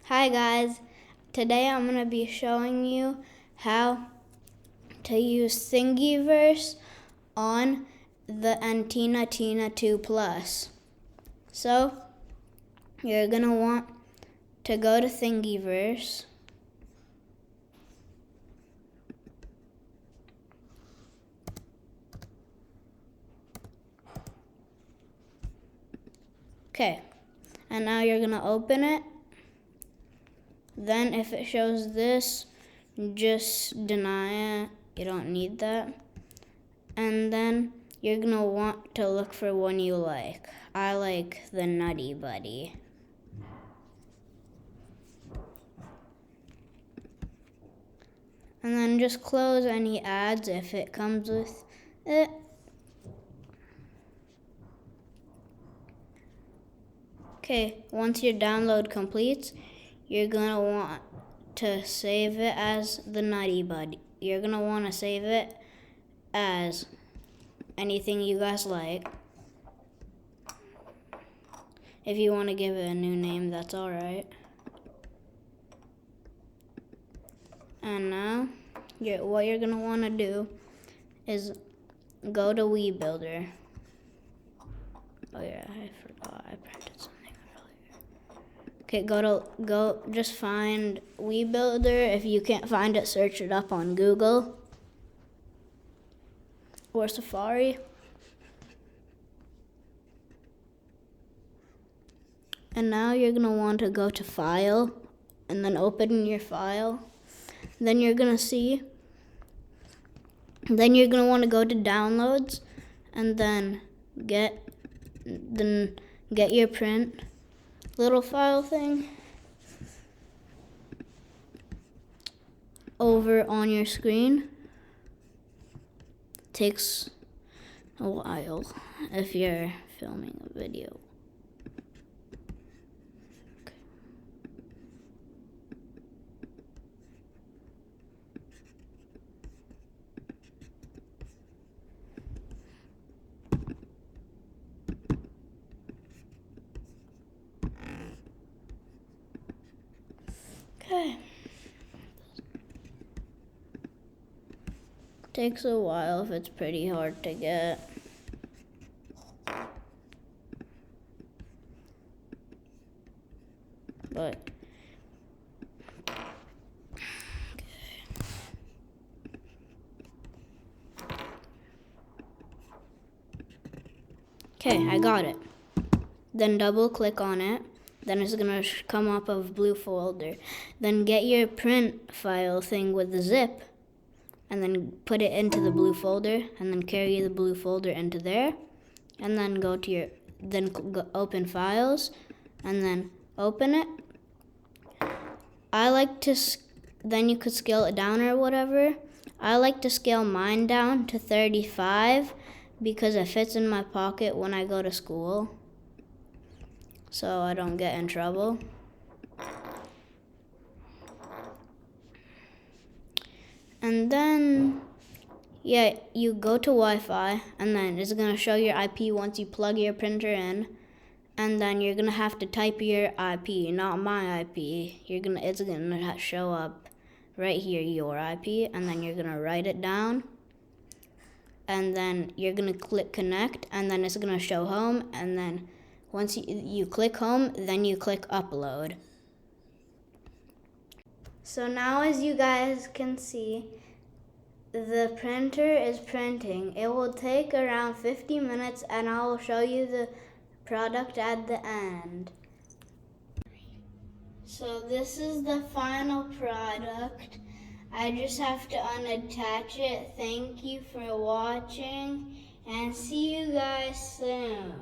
Hi guys, today I'm going to be showing you how to use thingeverse on the Antenna 2 Plus. So you're going to want to go to thingeverse. Okay, and now you're going to open it. Then if it shows this, just deny it. You don't need that. And then you're going to want to look for one you like. I like the Nutty Buddy. And then just close any ads if it comes with it. Okay, once your download completes, you're gonna want to save it as the Nutty Buddy. You're gonna want to save it as anything you guys like. If you want to give it a new name, that's alright. And now, what you're gonna want to do is go to WeBuilder. Oh yeah, I forgot I printed something earlier. Okay, just find WeBuilder. If you can't find it, search it up on Google or Safari. And now you're gonna want to go to File and then open your file. Then you're gonna want to go to Downloads and then get your print little file thing over on your screen. Takes a while if you're filming a video. Okay. Takes a while if it's pretty hard to get. But okay, I got it. Then double click on it. Then it's gonna come up of blue folder. Then get your print file thing with the zip and then put it into the blue folder and then carry the blue folder into there. And then go to open files and then open it. Then you could scale it down or whatever. I like to scale mine down to 35 because it fits in my pocket when I go to school, so I don't get in trouble. And then, yeah, you go to Wi-Fi, and then it's gonna show your IP once you plug your printer in. And then you're gonna have to type your IP, not my IP. It's gonna show up right here, your IP, and then you're gonna write it down. And then you're gonna click connect, and then it's gonna show home. And then once you click home, then you click upload. So now, as you guys can see, the printer is printing. It will take around 50 minutes, and I will show you the product at the end. So this is the final product. I just have to unattach it. Thank you for watching, and see you guys soon.